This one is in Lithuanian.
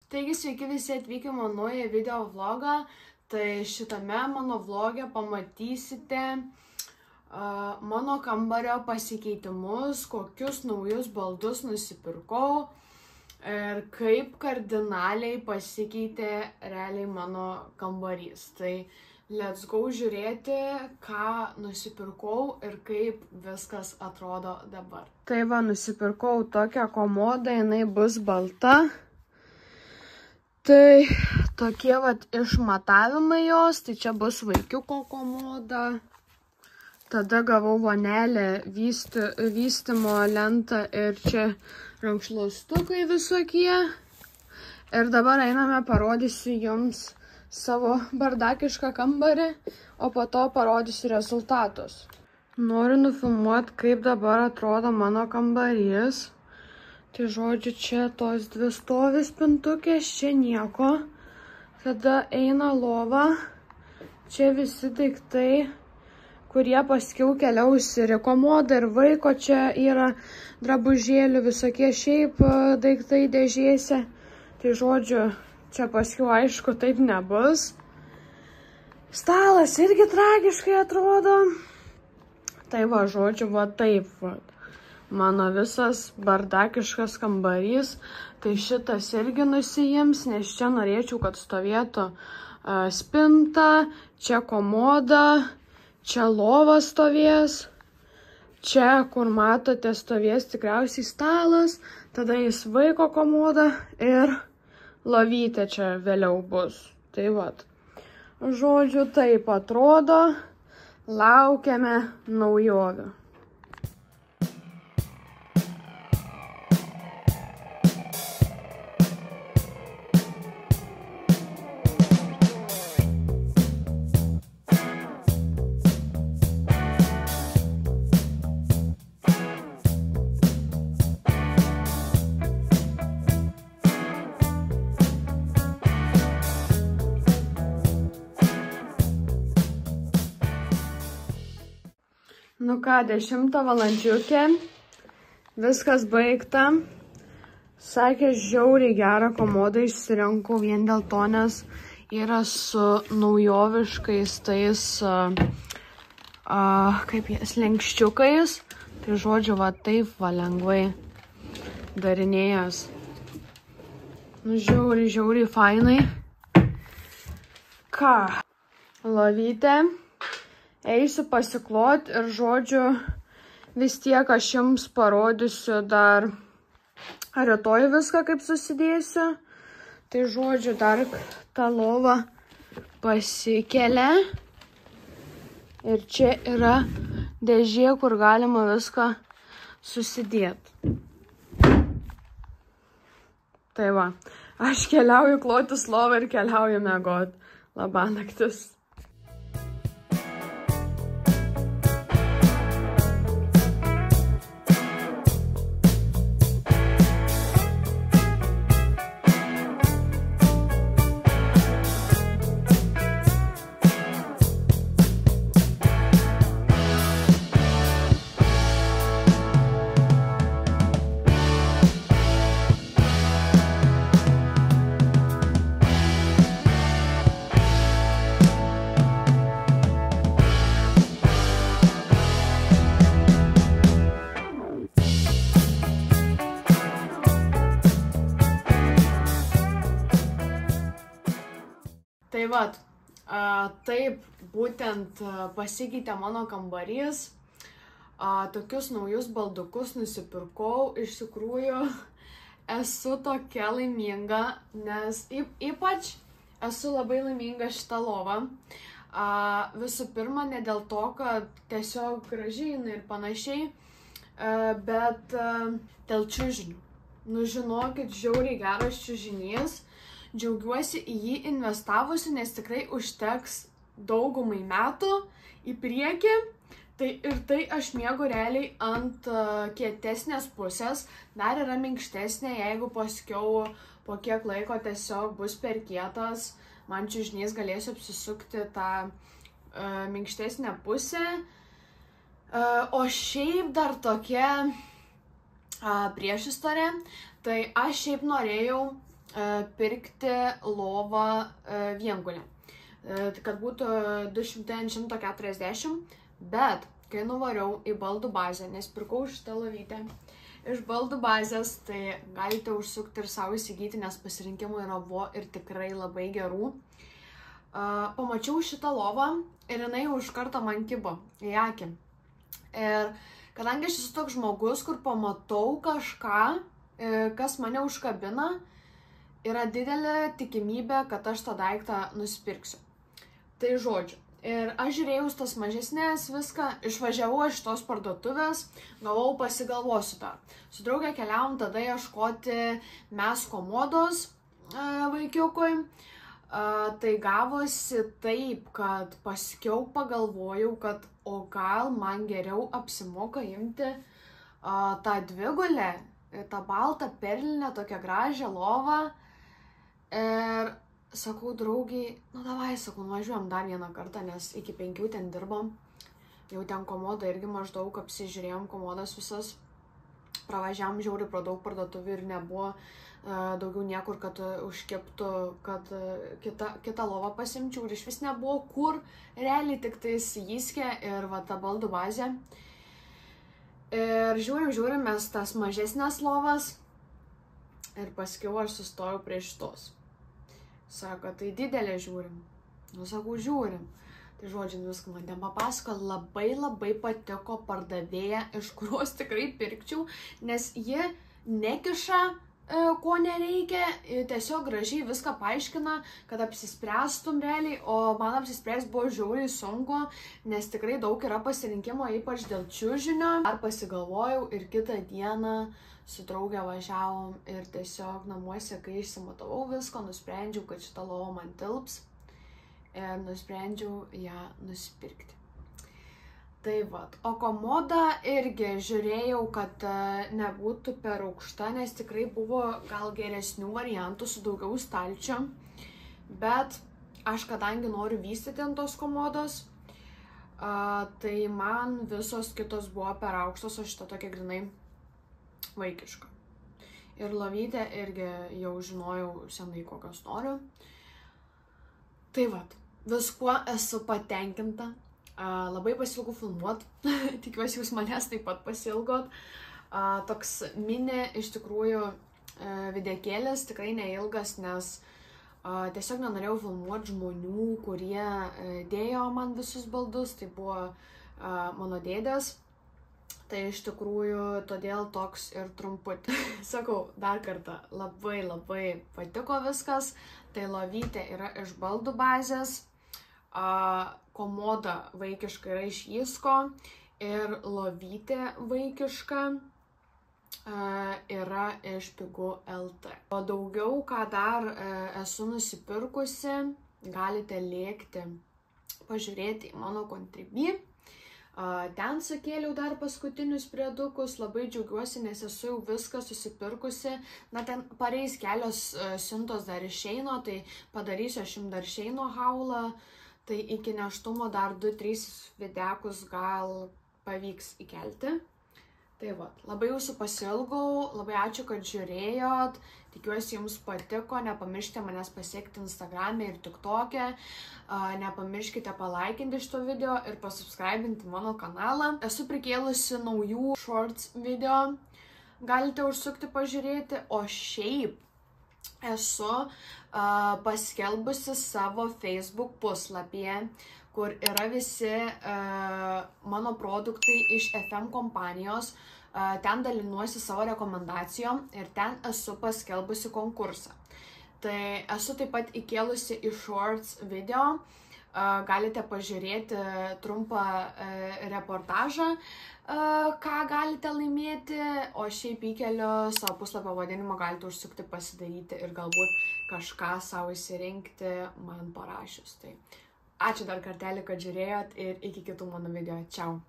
Taigi sveiki visi atvykę mano naują video vlogą. Tai šitame mano vloge pamatysite mano kambario pasikeitimus, kokius naujus baldus nusipirkau ir kaip kardinaliai pasikeitė realiai mano kambarys. Tai let's go žiūrėti, ką nusipirkau ir kaip viskas atrodo dabar. Tai va, nusipirkau tokią komodą, jinai bus balta. Tai tokie vat išmatavimai jos, tai čia bus vaikiuko komoda. Tada gavau vonelę, vystymo lentą ir čia rankšluostukai visokie. Ir dabar einame, parodysiu jums savo bardakišką kambarį, o po to parodysiu rezultatus. Noriu nufilmuoti, kaip dabar atrodo mano kambarys. Tai žodžiu, čia tos dvi stovi spintukės, čia nieko. Tada eina lova, čia visi daiktai, kurie paskiau keliaus ir į komodą, ir vaiko čia yra drabužėlių, visokie šiaip daiktai dėžėse. Tai žodžiu, čia paskiau aišku taip nebus. Stalas irgi tragiškai atrodo. Tai va, žodžiu, va taip va. Mano visas bardakiškas kambarys, tai šitas irgi nusiims, nes čia norėčiau, kad stovėtų spinta, čia komoda, čia lova stovės, čia, kur matote, stovės tikriausiai stalas, tada jis vaiko komoda ir lovytė čia vėliau bus. Tai vat, žodžiu, taip atrodo, laukiame naujovių. Nu ką, 10 valandžiukė, viskas baigta. Sakė, žiauriai gerą komodą išsirinkau vien dėl to, nes yra su naujoviškais tais, kaip jie, slenkščiukais. Tai žodžiu, va taip va lengvai darinėjas. Nu žiauriai fainai. Ką? Lovytė. Eisiu pasiklot ir žodžiu, vis tiek aš jums parodysiu dar rytoj viską, kaip susidėsiu. Tai žodžiu, dar ta lova pasikelia. Ir čia yra dėžė, kur galima viską susidėti. Tai va, aš keliauju klotis lovą ir keliauju miegot. Labanaktis. Tai vat, taip būtent pasikeitė mano kambarys, tokius naujus baldukus nusipirkau, iš tikrųjų esu tokia laiminga, nes ypač esu labai laiminga šitą lovą. Visų pirma, ne dėl to, kad tiesiog gražiai ir panašiai, bet dėl čiužinių. Nu žinokit, žiauriai geras čiužinys. Džiaugiuosi į jį investavusi, nes tikrai užteks daugumai metų į priekį. Tai aš miegu realiai ant kietesnės pusės. Dar yra minkštesnė, jeigu paskiau po kiek laiko tiesiog bus per kietas. Man čiužinys galėsiu apsisukti tą minkštesnę pusę. O šiaip dar tokia priešistorė. Tai aš šiaip norėjau pirkti lovą viengulę. Kad būtų 200 ant 140, bet kai nuvariau į baldų bazę, nes pirkau šitą lovytę iš baldų bazės, tai galite užsukti ir savo įsigyti, nes pasirinkimų yra ir tikrai labai gerų. Pamačiau šitą lovą ir jinai už kartą man kibo į akį. Ir kadangi aš esu toks žmogus, kur pamatau kažką, kas mane užkabina, yra didelė tikimybė, kad aš tą daiktą nusipirksiu. Tai žodžiu. Ir aš žiūrėjau tas mažesnės viską, išvažiavau iš tos parduotuvės, gavau pasigalvosiu dar. Su draugė keliavom tada ieškoti mes komodos vaikiukui. Tai gavosi taip, kad paskiau pagalvojau, kad o gal man geriau apsimoka imti tą dvigulę, tą baltą perlinę, tokią gražią lovą. Ir sakau draugiai, nu davai, sakau, nuvažiuojam dar vieną kartą, nes iki 5 ten dirbam. Jau ten komodą irgi maždaug apsižiūrėjom, komodas visas. Pravažiavam žiauri pro daug parduotuvių ir nebuvo daugiau niekur, kad užkiptų, kad kitą lovą pasimčiau. Ir iš vis nebuvo kur, realiai tik tais Jyskė ir va ta baldų bazė. Ir žiūrim mes tas mažesnės lovas ir paskiau aš sustojau prie šitos. Sako, tai didelė žiūrim. Nu, sakau, žiūrim. Tai žodžiu, viską man ten papasako, labai patiko pardavėja, iš kurios tikrai pirkčiau, nes ji nekiša, ko nereikia, tiesiog gražiai viską paaiškina, kad apsispręstum realiai, o man apsispręs buvo žiauriai sunku, nes tikrai daug yra pasirinkimo, ypač dėl čiužinio. Ar pasigalvojau ir kitą dieną su draugė važiavom ir tiesiog namuose, kai išsimatavau viską, nusprendžiau, kad šita lova man tilps ir nusprendžiau ją nusipirkti. Tai vat, o komodą irgi žiūrėjau, kad nebūtų per aukšta, nes tikrai buvo gal geresnių variantų su daugiau stalčių, bet aš kadangi noriu vystyti ant tos komodos, tai man visos kitos buvo per aukštos, o šita tokia grinai vaikiška. Ir lovytę irgi jau žinojau senai, kokios noriu. Tai vat, viskuo esu patenkinta. Labai pasilgau filmuot. Tikiuosi, jūs manęs taip pat pasilgot. Toks mini, iš tikrųjų, videkėlis, tikrai neilgas, nes tiesiog nenorėjau filmuoti žmonių, kurie dėjo man visus baldus. Tai buvo mano dėdės. Tai iš tikrųjų todėl toks ir trumputis. Sakau, dar kartą, labai patiko viskas. Tai lovytė yra iš baldų bazės, komoda vaikiška yra iš Jysko ir lovytė vaikiška yra iš Pigu LT. O daugiau, ką dar esu nusipirkusi, galite lėkti pažiūrėti į mano Contribui. Ten sukėliau dar paskutinius priedukus, labai džiaugiuosi, nes esu jau viską susipirkusi. Na, ten pareis kelios siuntos dar išeino, tai padarysiu aš jums dar išeino haulą. Tai iki neštumo dar 2-3 videkus gal pavyks įkelti. Tai va, labai jūsų pasilgau, labai ačiū, kad žiūrėjot. Tikiuosi jums patiko, nepamirškite manęs pasiekti Instagram'e ir TikTok'e. Nepamirškite palaikinti šito video ir pasubscribinti mano kanalą. Esu prikėlusi naujų shorts video, galite užsukti pažiūrėti, o šiaip esu paskelbusi savo Facebook puslapyje, kur yra visi mano produktai iš FM kompanijos. Ten dalinuosi savo rekomendacijom ir ten esu paskelbusi konkursą. Tai esu taip pat įkėlusi į shorts video, galite pažiūrėti trumpą reportažą, ką galite laimėti, o šiaip įkeliu savo puslapio vadinimą, galite užsukti pasidaryti ir galbūt kažką savo įsirinkti man parašius. Tai ačiū dar kartelį, kad žiūrėjot ir iki kitų mano video. Čiau.